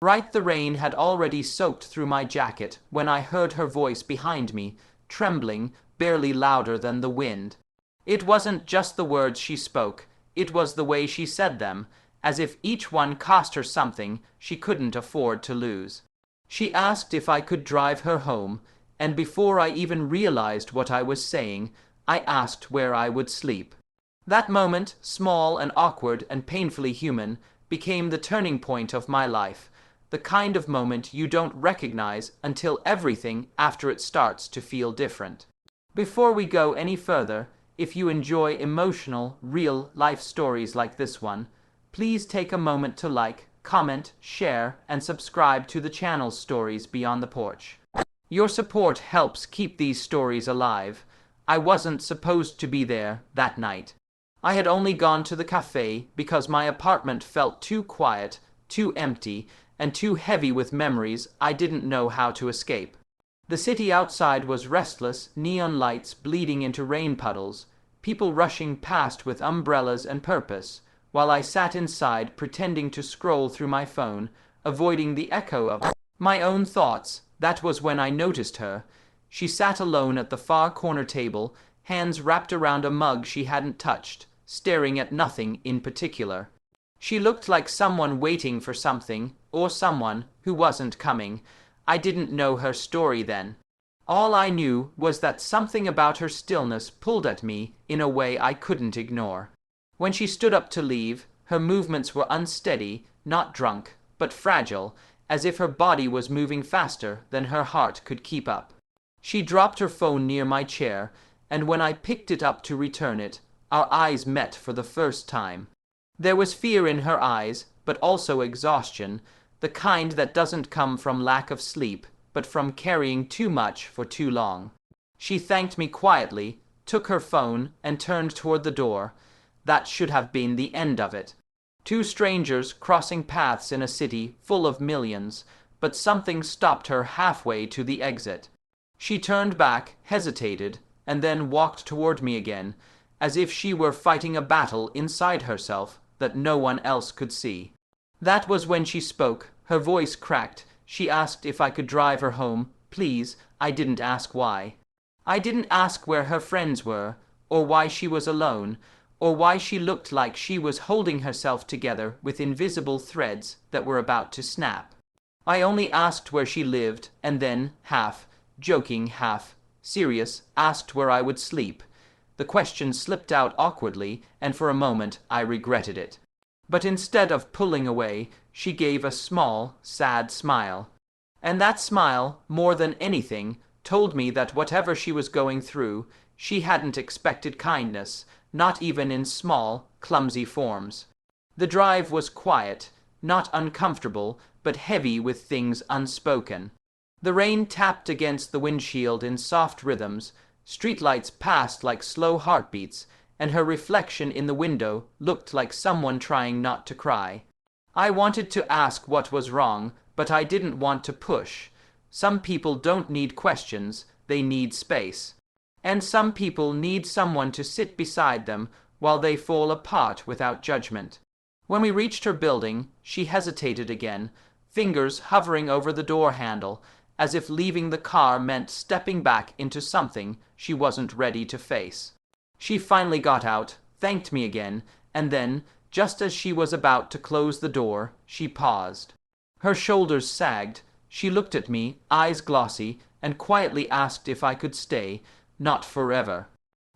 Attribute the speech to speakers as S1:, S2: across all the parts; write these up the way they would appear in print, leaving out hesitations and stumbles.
S1: Right, the rain had already soaked through my jacket when I heard her voice behind me, trembling, barely louder than the wind. It wasn't just the words she spoke, it was the way she said them, as if each one cost her something she couldn't afford to lose. She asked if I could drive her home, and before I even realized what I was saying, I asked where I would sleep. That moment, small and awkward and painfully human, became the turning point of my life, the kind of moment you don't recognize until everything after it starts to feel different. Before we go any further, if you enjoy emotional, real-life stories like this one, please take a moment to like, comment, share, and subscribe to the channel Stories Beyond the Porch. Your support helps keep these stories alive. I wasn't supposed to be there that night. I had only gone to the cafe because my apartment felt too quiet, too empty, and too heavy with memories I didn't know how to escape. The city outside was restless, neon lights bleeding into rain puddles, people rushing past with umbrellas and purpose, while I sat inside pretending to scroll through my phone, avoiding the echo of my own thoughts. That was when I noticed her. She sat alone at the far corner table, hands wrapped around a mug she hadn't touched, staring at nothing in particular. She looked like someone waiting for something, or someone who wasn't coming. I didn't know her story then. All I knew was that something about her stillness pulled at me in a way I couldn't ignore. When she stood up to leave, her movements were unsteady, not drunk, but fragile, as if her body was moving faster than her heart could keep up. She dropped her phone near my chair, and when I picked it up to return it, our eyes met for the first time. There was fear in her eyes, but also exhaustion, the kind that doesn't come from lack of sleep, but from carrying too much for too long. She thanked me quietly, took her phone, and turned toward the door. That should have been the end of it. Two strangers crossing paths in a city full of millions, but something stopped her halfway to the exit. She turned back, hesitated, and then walked toward me again, as if she were fighting a battle inside herself that no one else could see. That was when she spoke. Her voice cracked. She asked if I could drive her home. Please, I didn't ask why. I didn't ask where her friends were, or why she was alone, or why she looked like she was holding herself together with invisible threads that were about to snap. I only asked where she lived, and then, half joking, half serious, asked where I would sleep. The question slipped out awkwardly, and for a moment I regretted it. But instead of pulling away, she gave a small, sad smile. And that smile, more than anything, told me that whatever she was going through, she hadn't expected kindness, not even in small, clumsy forms. The drive was quiet, not uncomfortable, but heavy with things unspoken. The rain tapped against the windshield in soft rhythms, streetlights passed like slow heartbeats, and her reflection in the window looked like someone trying not to cry. I wanted to ask what was wrong, but I didn't want to push. Some people don't need questions, they need space. And some people need someone to sit beside them while they fall apart without judgment. When we reached her building, she hesitated again, fingers hovering over the door handle, as if leaving the car meant stepping back into something she wasn't ready to face. She finally got out, thanked me again, and then, just as she was about to close the door, she paused. Her shoulders sagged. She looked at me, eyes glossy, and quietly asked if I could stay, not forever.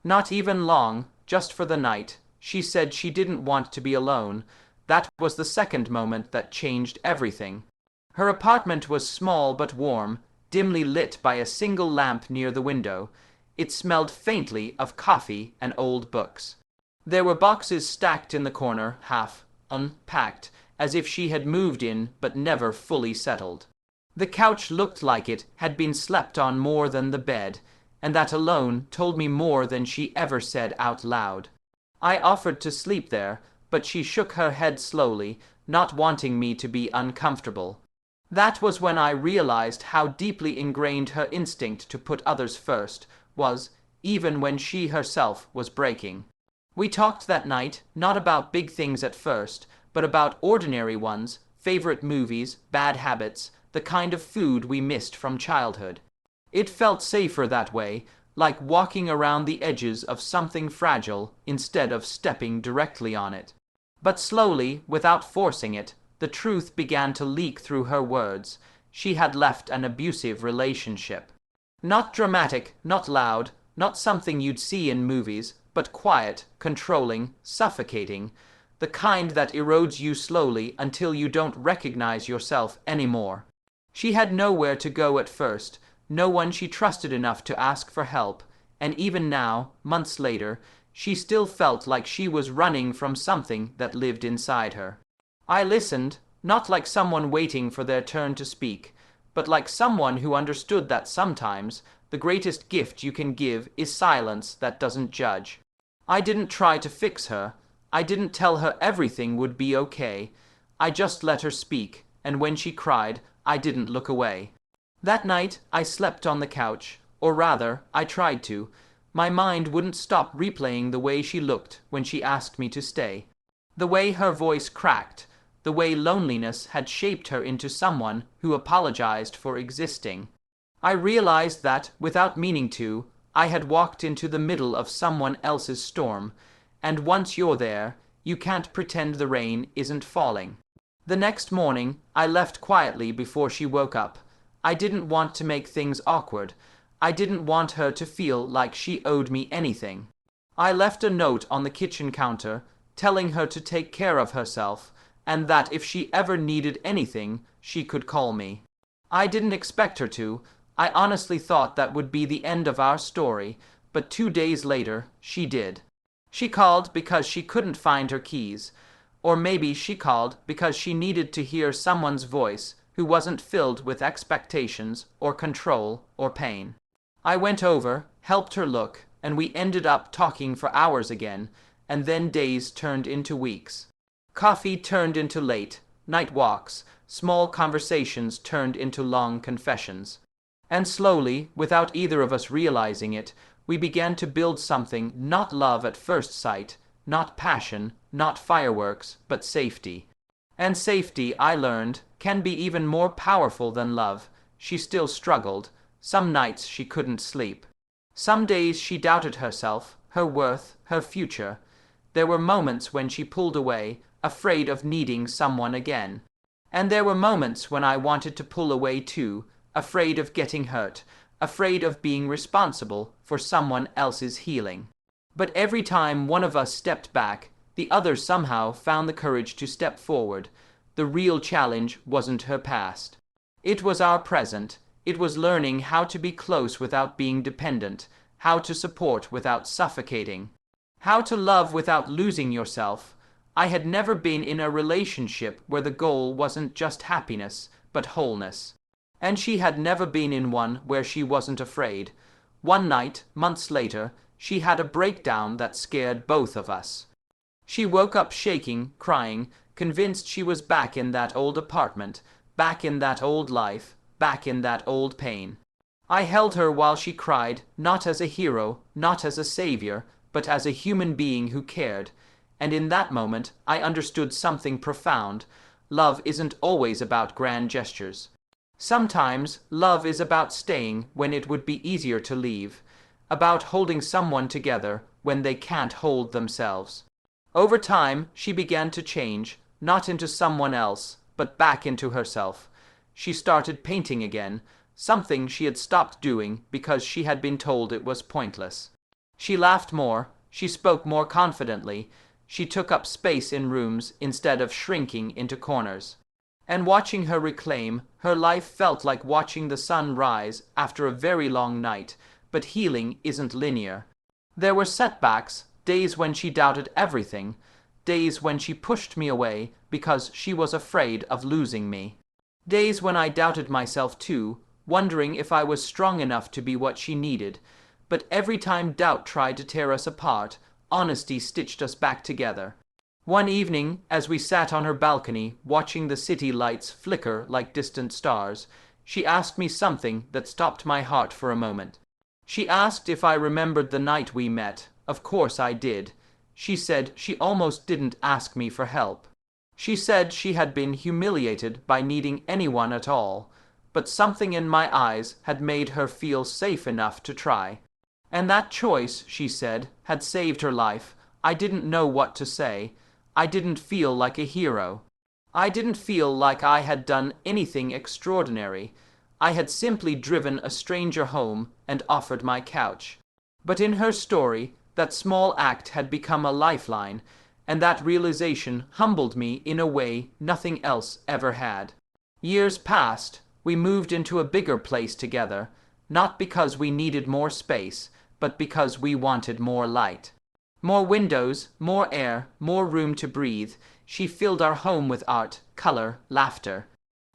S1: Not even long, just for the night. She said she didn't want to be alone. That was the second moment that changed everything. Her apartment was small but warm, dimly lit by a single lamp near the window. It smelled faintly of coffee and old books. There were boxes stacked in the corner, half unpacked, as if she had moved in but never fully settled. The couch looked like it had been slept on more than the bed, and that alone told me more than she ever said out loud. I offered to sleep there, but she shook her head slowly, not wanting me to be uncomfortable. That was when I realized how deeply ingrained her instinct to put others first was, even when she herself was breaking. We talked that night, not about big things at first, but about ordinary ones, favorite movies, bad habits, the kind of food we missed from childhood. It felt safer that way, like walking around the edges of something fragile instead of stepping directly on it. But slowly, without forcing it, the truth began to leak through her words. She had left an abusive relationship. Not dramatic, not loud, not something you'd see in movies, but quiet, controlling, suffocating, the kind that erodes you slowly until you don't recognize yourself anymore. She had nowhere to go at first, no one she trusted enough to ask for help, and even now, months later, she still felt like she was running from something that lived inside her. I listened, not like someone waiting for their turn to speak, but like someone who understood that sometimes the greatest gift you can give is silence that doesn't judge. I didn't try to fix her. I didn't tell her everything would be okay. I just let her speak, and when she cried, I didn't look away. That night, I slept on the couch, or rather, I tried to. My mind wouldn't stop replaying the way she looked when she asked me to stay. The way her voice cracked, the way loneliness had shaped her into someone who apologized for existing. I realized that, without meaning to, I had walked into the middle of someone else's storm, and once you're there, you can't pretend the rain isn't falling. The next morning, I left quietly before she woke up. I didn't want to make things awkward. I didn't want her to feel like she owed me anything. I left a note on the kitchen counter, telling her to take care of herself, and that if she ever needed anything, she could call me. I didn't expect her to. I honestly thought that would be the end of our story, but 2 days later, she did. She called because she couldn't find her keys, or maybe she called because she needed to hear someone's voice who wasn't filled with expectations or control or pain. I went over, helped her look, and we ended up talking for hours again, and then days turned into weeks. Coffee turned into late, night walks, small conversations turned into long confessions. And slowly, without either of us realizing it, we began to build something, not love at first sight, not passion, not fireworks, but safety. And safety, I learned, can be even more powerful than love. She still struggled. Some nights she couldn't sleep. Some days she doubted herself, her worth, her future. There were moments when she pulled away, afraid of needing someone again. And there were moments when I wanted to pull away too, afraid of getting hurt, afraid of being responsible for someone else's healing. But every time one of us stepped back, the other somehow found the courage to step forward. The real challenge wasn't her past. It was our present. It was learning how to be close without being dependent, how to support without suffocating, how to love without losing yourself. I had never been in a relationship where the goal wasn't just happiness, but wholeness. And she had never been in one where she wasn't afraid. One night, months later, she had a breakdown that scared both of us. She woke up shaking, crying, convinced she was back in that old apartment, back in that old life, back in that old pain. I held her while she cried, not as a hero, not as a savior, but as a human being who cared. And in that moment, I understood something profound. Love isn't always about grand gestures. Sometimes, love is about staying when it would be easier to leave, about holding someone together when they can't hold themselves. Over time, she began to change, not into someone else, but back into herself. She started painting again, something she had stopped doing because she had been told it was pointless. She laughed more, she spoke more confidently, she took up space in rooms instead of shrinking into corners. And watching her reclaim, her life felt like watching the sun rise after a very long night, but healing isn't linear. There were setbacks, days when she doubted everything, days when she pushed me away because she was afraid of losing me. Days when I doubted myself too, wondering if I was strong enough to be what she needed. But every time doubt tried to tear us apart, honesty stitched us back together. One evening, as we sat on her balcony, watching the city lights flicker like distant stars, she asked me something that stopped my heart for a moment. She asked if I remembered the night we met. Of course I did. She said she almost didn't ask me for help. She said she had been humiliated by needing anyone at all, but something in my eyes had made her feel safe enough to try. And that choice, she said, had saved her life. I didn't know what to say. I didn't feel like a hero. I didn't feel like I had done anything extraordinary. I had simply driven a stranger home and offered my couch. But in her story, that small act had become a lifeline, and that realization humbled me in a way nothing else ever had. Years passed. We moved into a bigger place together, not because we needed more space, but because we wanted more light. More windows, more air, more room to breathe. She filled our home with art, color, laughter.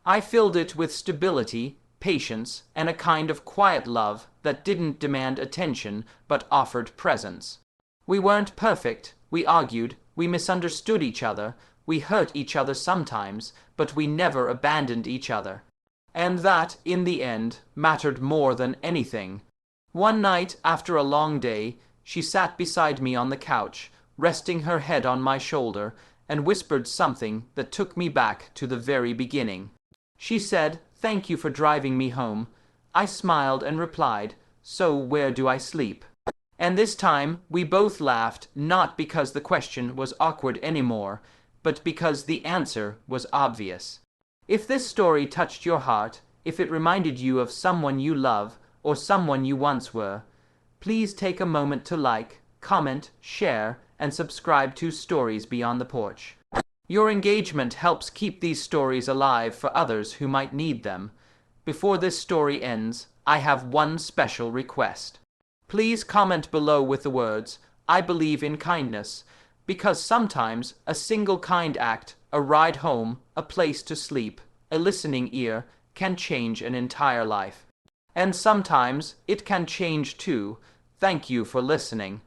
S1: I filled it with stability, patience, and a kind of quiet love that didn't demand attention but offered presence. We weren't perfect. We argued. We misunderstood each other. We hurt each other sometimes, but we never abandoned each other. And that, in the end, mattered more than anything. One night, after a long day, she sat beside me on the couch, resting her head on my shoulder, and whispered something that took me back to the very beginning. She said, "Thank you for driving me home." I smiled and replied, "So where do I sleep?" And this time we both laughed, not because the question was awkward anymore, but because the answer was obvious. If this story touched your heart, if it reminded you of someone you love or someone you once were, please take a moment to like, comment, share, and subscribe to Stories Beyond the Porch. Your engagement helps keep these stories alive for others who might need them. Before this story ends, I have one special request. Please comment below with the words, "I believe in kindness," because sometimes a single kind act, a ride home, a place to sleep, a listening ear, can change an entire life. And sometimes it can change too. Thank you for listening.